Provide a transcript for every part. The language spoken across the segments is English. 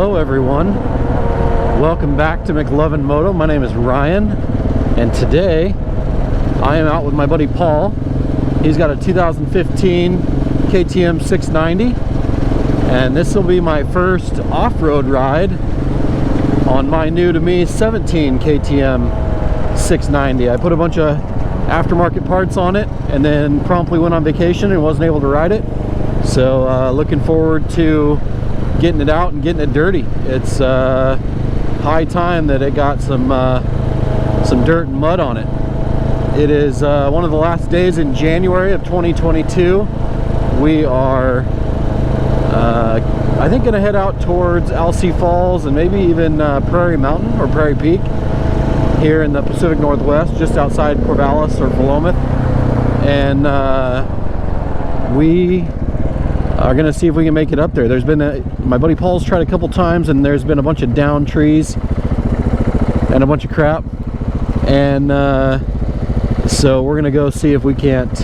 Hello everyone, welcome back to McLovinmoto. My name is Ryan, and today I am out with my buddy Paul. He's got a 2015 KTM 690, and this will be my first off-road ride on my new to me 17 KTM 690. I put a bunch of aftermarket parts on it and then promptly went on vacation and wasn't able to ride it. So looking forward to getting it out and getting it dirty. It's high time that it got some dirt and mud on it. It is one of the last days in January of 2022. We are I think gonna head out towards Alsea Falls and maybe even Prairie Mountain or Prairie Peak here in the Pacific Northwest, just outside Corvallis or Philomath. And we are gonna see if we can make it up there. There's been my buddy Paul's tried a couple times, and there's been a bunch of down trees and a bunch of crap, and so we're gonna go see if we can't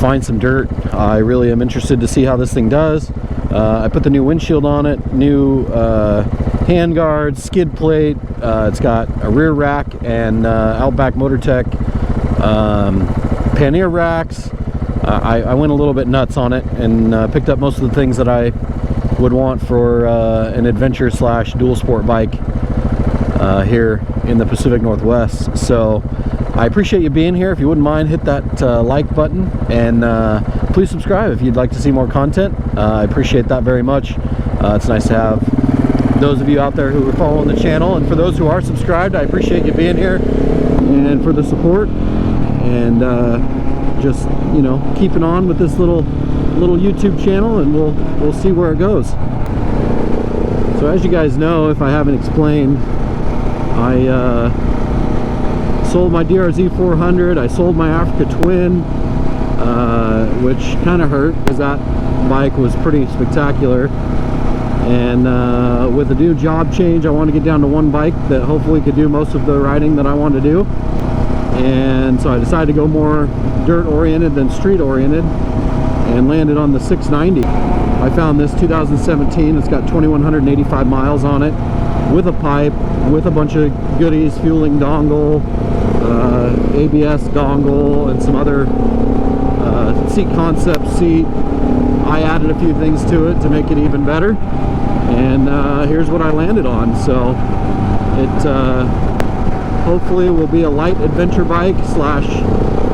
find some dirt. I really am interested to see how this thing does. I put the new windshield on it, new hand guards, skid plate. It's got a rear rack and Outback Motortech pannier racks. I went a little bit nuts on it and picked up most of the things that I would want for an adventure slash dual sport bike here in the Pacific Northwest. So I appreciate you being here. If you wouldn't mind, hit that like button, and please subscribe if you'd like to see more content. I appreciate that very much. It's nice to have those of you out there who are following the channel, and for those who are subscribed, I appreciate you being here and for the support, and just, you know, keeping on with this little YouTube channel, and we'll see where it goes. So as you guys know, if I haven't explained, I sold my DRZ 400. I sold my Africa Twin, which kind of hurt because that bike was pretty spectacular. And with a new job change, I want to get down to one bike that hopefully could do most of the riding that I want to do. And so I decided to go more dirt oriented than street oriented, and landed on the 690. I found this 2017. It's got 2,185 miles on it, with a pipe, with a bunch of goodies, fueling dongle, ABS dongle, and some other seat concept seat. I added a few things to it to make it even better, and here's what I landed on. So it hopefully will be a light adventure bike slash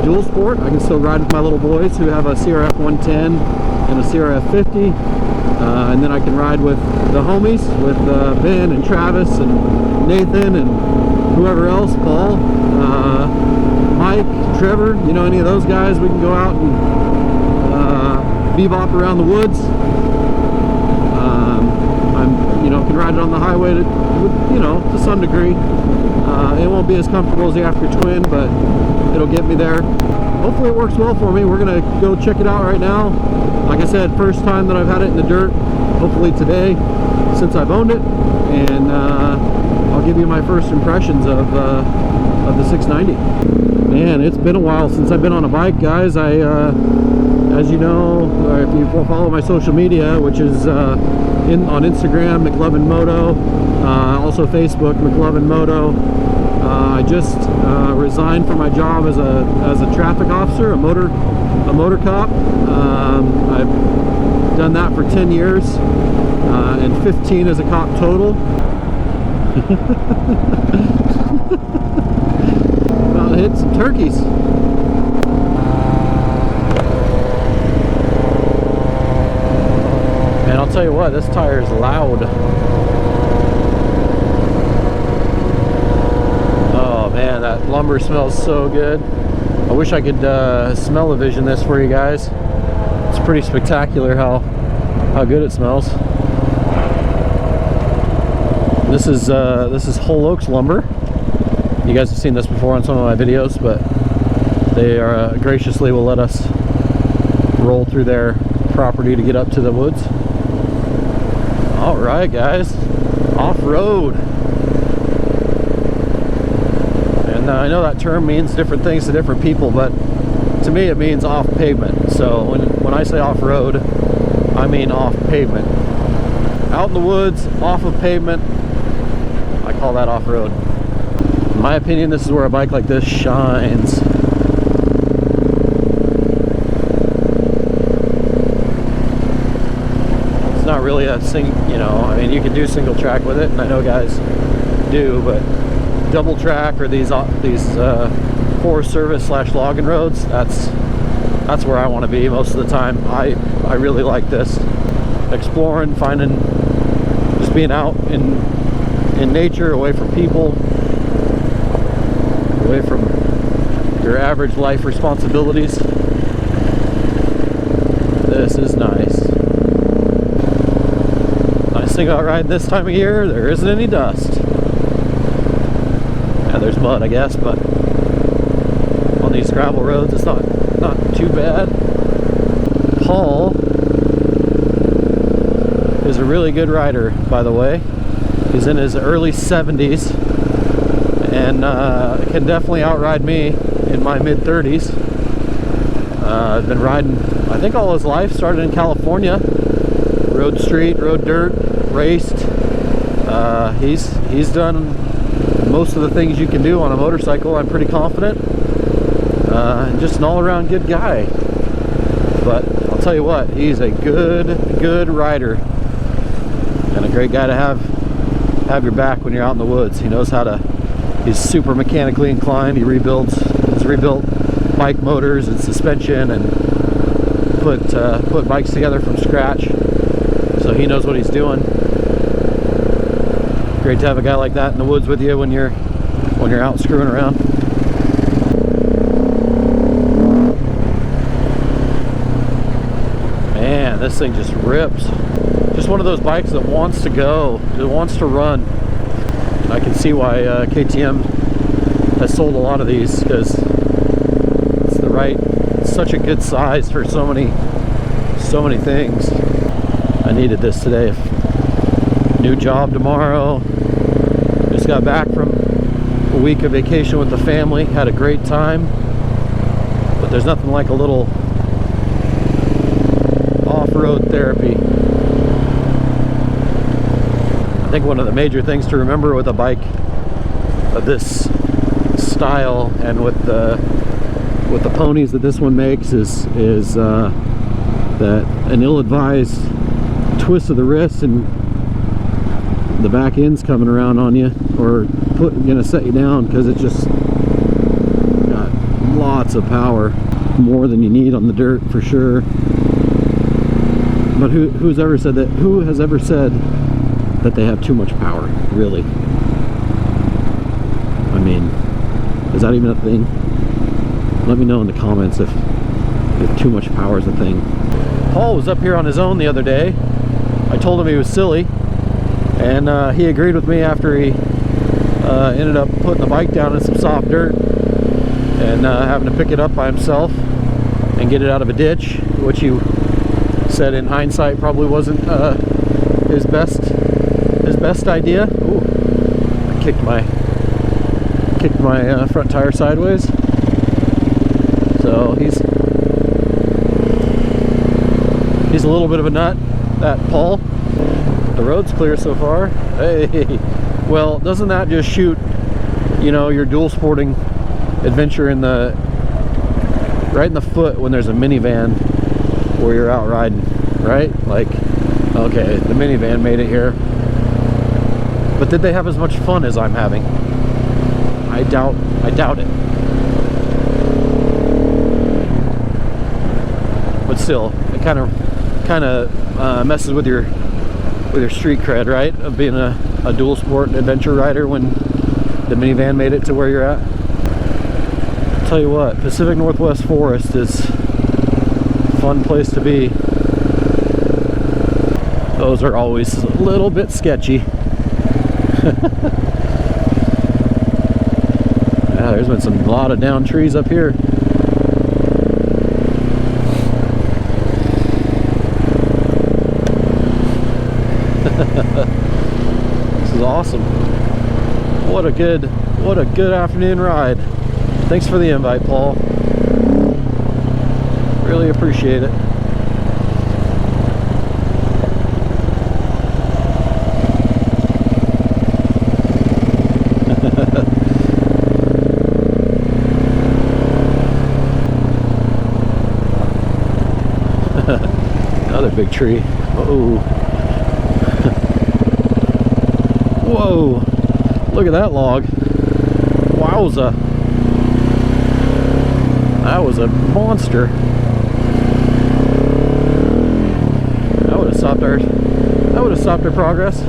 dual sport. I can still ride with my little boys who have a CRF 110 and a CRF 50, and then I can ride with the homies, with Ben and Travis and Nathan and whoever else, Paul, Mike, Trevor, you know, any of those guys. We can go out and bebop around the woods. Can ride it on the highway to some degree. It won't be as comfortable as the Africa Twin, but it'll get me there. Hopefully it works well for me. We're gonna go check it out right now. Like I said, first time that I've had it in the dirt, hopefully today, since I've owned it, and I'll give you my first impressions of the 690. Man, it's been a while since I've been on a bike, guys. As you know, if you follow my social media, which is on Instagram, McLovinmoto, also Facebook, McLovinmoto. I just resigned from my job as a traffic officer, a motor cop. I've done that for 10 years, and 15 as a cop total. About to hit some turkeys. And I'll tell you what, this tire is loud. Oh man, that lumber smells so good. I wish I could smell-o-vision this for you guys. It's pretty spectacular how good it smells. This is Whole Oaks lumber. You guys have seen this before on some of my videos, but they are graciously will let us roll through their property to get up to the woods. All right, guys, off-road. And I know that term means different things to different people, but to me it means off pavement. So when I say off-road, I mean off pavement. out in the woods, off of pavement, I call that off-road. In my opinion, this is where a bike like this shines. It's not really a I mean, you can do single track with it, and I know guys do, but double track or these Forest Service / logging roads, that's where I want to be most of the time. I really like this. Exploring, finding, just being out in nature, away from people, away from your average life responsibilities. This is nice. Nice thing about riding this time of year, there isn't any dust. Yeah, there's mud, I guess, but on these gravel roads, it's not too bad. Paul is a really good rider, by the way. He's in his early 70s and can definitely outride me in my mid 30s. I've been riding, I think, all his life. Started in California, road street, road dirt, raced. He's done most of the things you can do on a motorcycle, I'm pretty confident. And just an all-around good guy. But I'll tell you what, he's a good rider and a great guy to have your back when you're out in the woods. He knows how to, he's super mechanically inclined. He's rebuilt bike motors and suspension and put bikes together from scratch, so he knows what he's doing. Great to have a guy like that in the woods with you when you're out screwing around. Man, this thing just rips. Just one of those bikes that wants to go, that wants to run. I can see why KTM has sold a lot of these, because it's such a good size for so many things. I needed this today. New job tomorrow. Just got back from a week of vacation with the family. Had a great time. But there's nothing like a little off-road therapy. I think one of the major things to remember with a bike of this style and with the ponies that this one makes is that an ill-advised twist of the wrist and the back end's coming around on you, or gonna set you down, because it's just got lots of power, more than you need on the dirt for sure. But who has ever said that they have too much power, really? I mean, is that even a thing? Let me know in the comments if too much power is a thing. Paul was up here on his own the other day. I told him he was silly, and he agreed with me after he ended up putting the bike down in some soft dirt and having to pick it up by himself and get it out of a ditch, which he said in hindsight probably wasn't his best idea. Ooh, I kicked my front tire sideways. So he's a little bit of a nut, that Paul. The road's clear so far. Hey, well, doesn't that just shoot, your dual sporting adventure right in the foot when there's a minivan where you're out riding, right? Like, okay, the minivan made it here, but did they have as much fun as I'm having? I doubt it. But still, it kind of messes with your street cred, right? Of being a dual sport adventure rider when the minivan made it to where you're at. I'll tell you what, Pacific Northwest Forest is a fun place to be. Those are always a little bit sketchy. Yeah, there's been a lot of down trees up here. This is awesome. What a good afternoon ride. Thanks for the invite, Paul. Really appreciate it. big tree. Oh. Whoa. Look at that log. Wowza. That was a monster. That would have stopped our progress.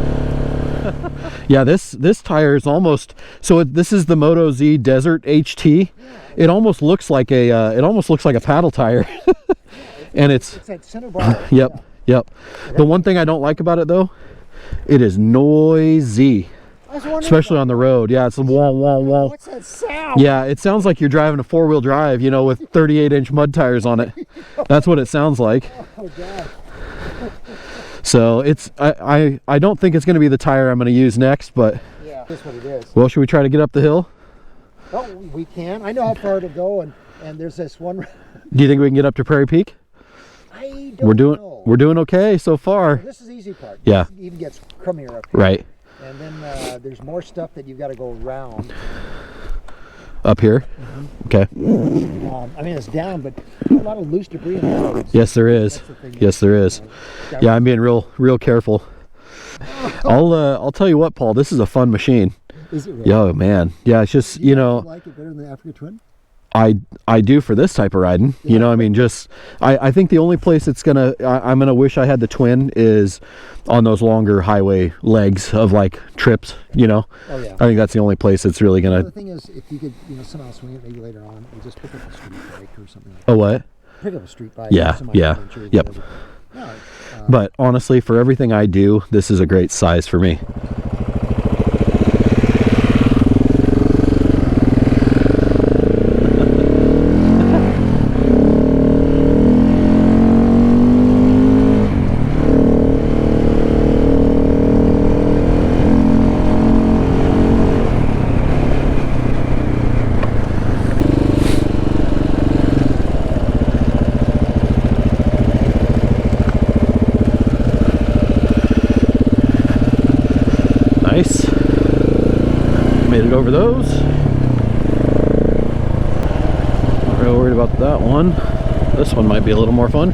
Yeah, this tire is almost, so this is the Moto Z Desert HT. It almost looks like a paddle tire. And it's that center bar. Yep. The one thing I don't like about it though, it is noisy. Especially on the road. Yeah, it's a wah wah wah. What's that sound? Yeah, it sounds like you're driving a four-wheel drive, you know, with 38-inch mud tires on it. That's what it sounds like. Oh God. So it's I don't think it's going to be the tire I'm going to use next, but yeah, that's what it is. Well, should we try to get up the hill? Oh, we can. I know how far to go, and there's this one. Do you think we can get up to Prairie Peak? I don't know. We're doing okay so far. This is the easy part. Yeah. This even gets crummier up here. Right. And then there's more stuff that you've got to go around. Up here? Mm-hmm. Okay. I mean, it's down, but a lot of loose debris in the road. Yes, there is. Yes, there is. Yeah, I'm being real careful. I'll tell you what, Paul, this is a fun machine. Is it really? Yo, man. Yeah, it's just, you know. You like it better than the Africa Twin? I do for this type of riding. You know, I mean, just I think the only place it's I'm gonna wish I had the Twin is on those longer highway legs of like trips, you know. Oh yeah. I think that's the only place it's really gonna. The thing is, if you could, you know, somehow swing it maybe later on, you just pick up a street bike or something. Oh, what? Pick up a street bike. Yeah, yep. No, but honestly, for everything I do, this is a great size for me. Nice. Made it over those. Not real worried about that one. This one might be a little more fun.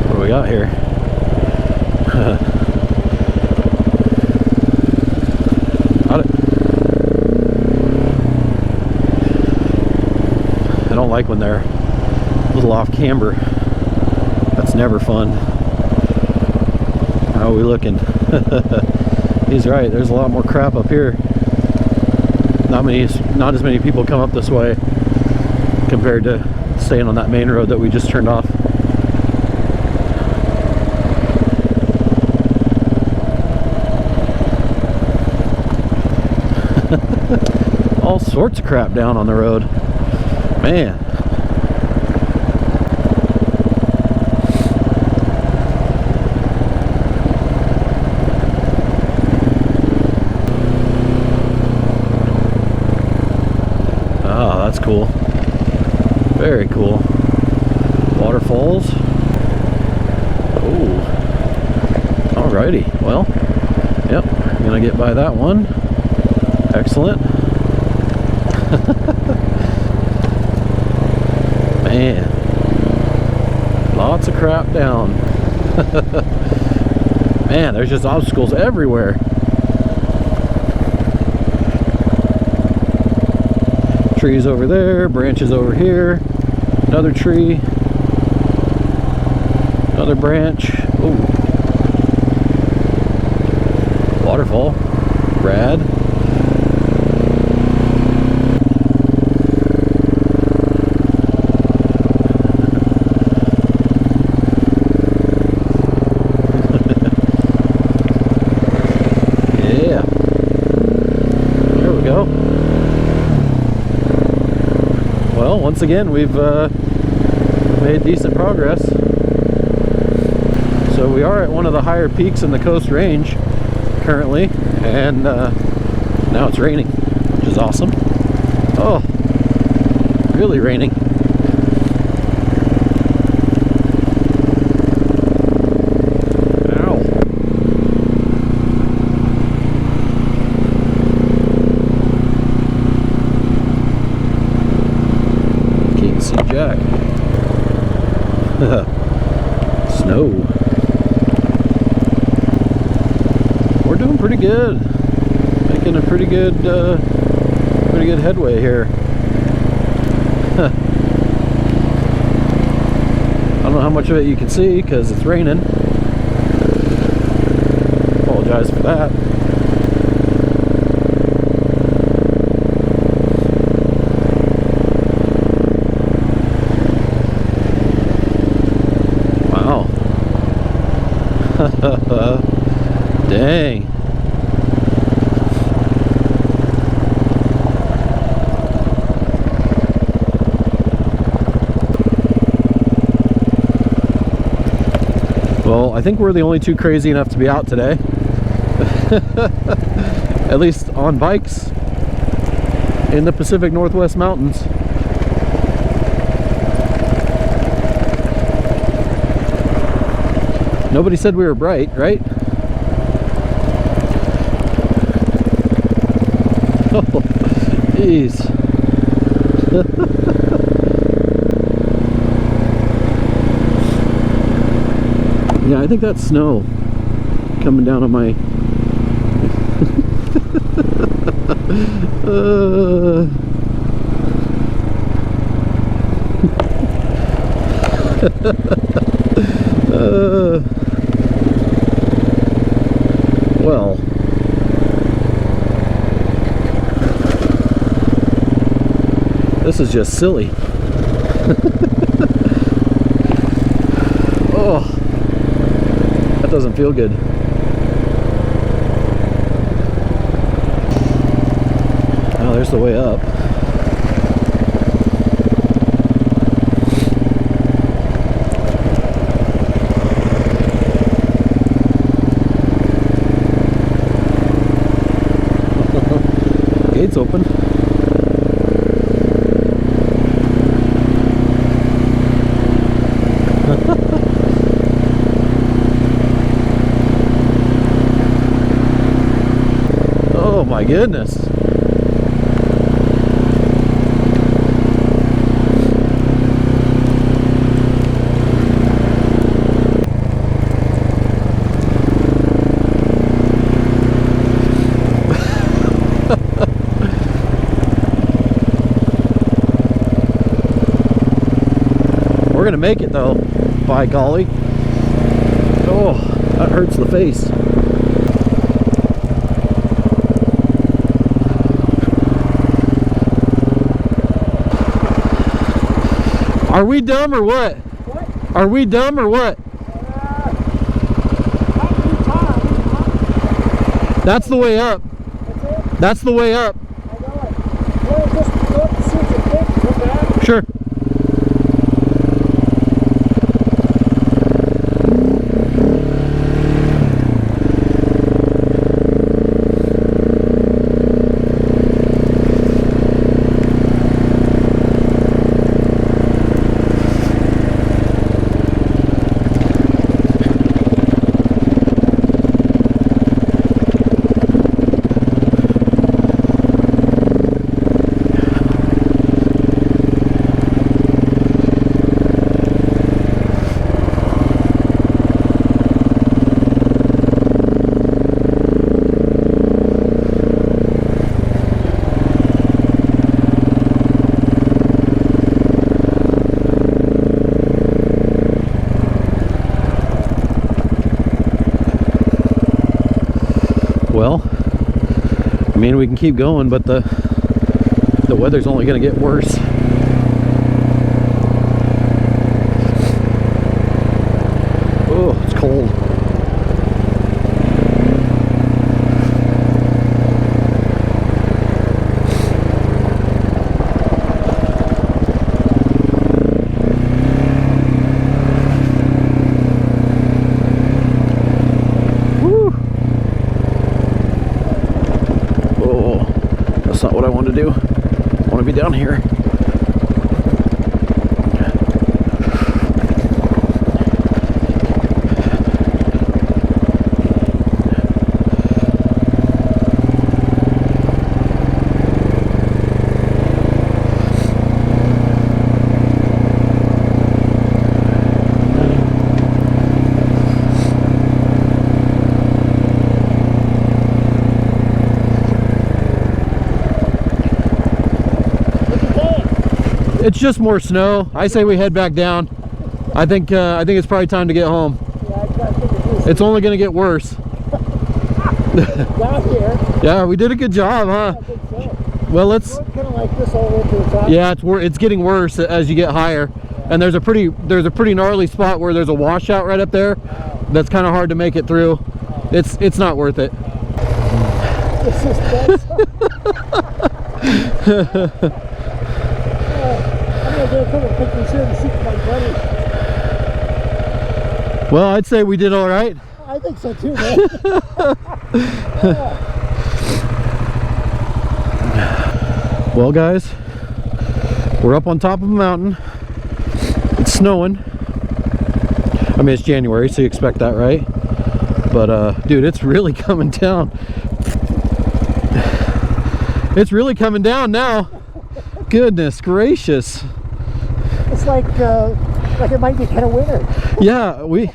What do we got here? Got it. I don't like when they're a little off camber. That's never fun. How are we looking? He's right, there's a lot more crap up here. Not as many people come up this way compared to staying on that main road that we just turned off. All sorts of crap down on the road. Man. That's cool. Very cool. Waterfalls. Oh. Alrighty. Well, yep. Gonna get by that one. Excellent. Man. Lots of crap down. Man, there's just obstacles everywhere. Trees over there, branches over here, another tree, another branch. Ooh. Waterfall, rad. Yeah, there we go. Well, once again, we've made decent progress. So we are at one of the higher peaks in the Coast Range currently, and now it's raining, which is awesome. Oh, really raining. Snow. We're doing pretty good. Making a pretty good headway here. I don't know how much of it you can see because it's raining. Apologize for that. Wow. Dang. Well, I think we're the only two crazy enough to be out today. At least on bikes in the Pacific Northwest Mountains. Nobody said we were bright, right? Oh, jeez. Yeah, I think that's snow coming down on my well, this is just silly. Oh, that doesn't feel good. Oh, there's the way up. Gates open. Oh my goodness. We're gonna make it though, by golly. Oh, that hurts the face. Are we dumb or what? What? Are we dumb or what? That's the way up. That's it? That's the way up. I know it. Well, just go up and see if it's big. Come back. Sure. Well, I mean, we can keep going, but the weather's only going to get worse. Oh, it's cold. That's not what I want to do. I want to be down here. It's just more snow. I say we head back down. I think it's probably time to get home. Yeah, It's only going to get worse. down here. Yeah, we did a good job, huh? I think so. Well, let's. Kind of like this all the way to the top. Yeah, it's getting worse as you get higher, and there's a pretty gnarly spot where there's a washout right up there. That's kind of hard to make it through. It's not worth it. This is nuts. I'm gonna get a couple pictures here to see my buddy. Well, I'd say we did all right. I think so too, man. Well, guys, we're up on top of a mountain. It's snowing. I mean, it's January, so you expect that, right? But dude, it's really coming down. It's really coming down now. Goodness gracious. It's like it might be kind of winter. Yeah, we.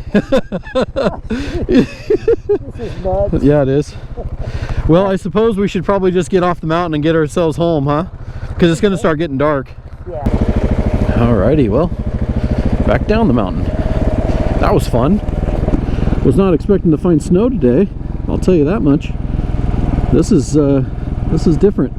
This is nuts. Yeah, it is. Well, I suppose we should probably just get off the mountain and get ourselves home, huh? Because it's going to start getting dark. Yeah. Alrighty, well, back down the mountain. That was fun. Was not expecting to find snow today. I'll tell you that much. This is different.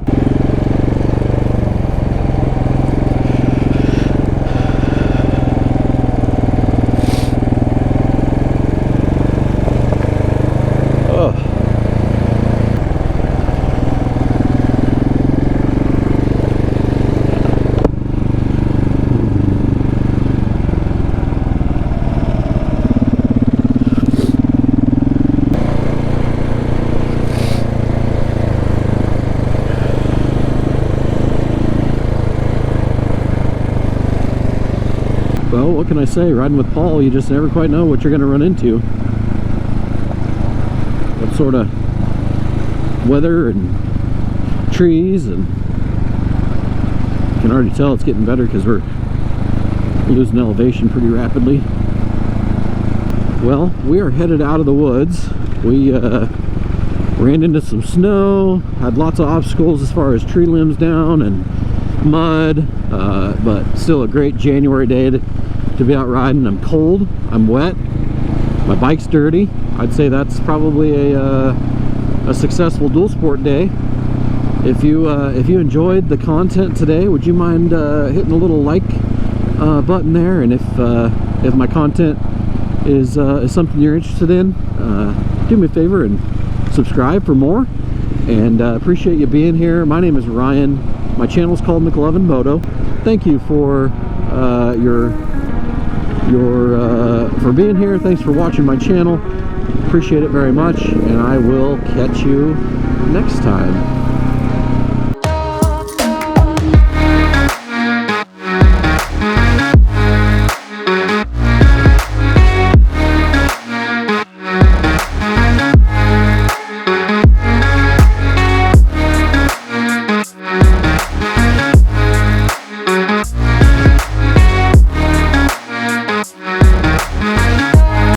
Well, what can I say? Riding with Paul, you just never quite know what you're going to run into. What sort of weather and trees, and you can already tell it's getting better because we're losing elevation pretty rapidly. Well, we are headed out of the woods. We ran into some snow, had lots of obstacles as far as tree limbs down and mud, but still a great January day to be out riding. I'm cold, I'm wet, my bike's dirty. I'd say that's probably a successful dual sport day. If you enjoyed the content today, would you mind hitting the little like button there? And if my content is something you're interested in, do me a favor and subscribe for more. And appreciate you being here. My name is Ryan. My channel is called McLovinmoto. Thank you for for being here. Thanks for watching my channel. Appreciate it very much, and I will catch you next time.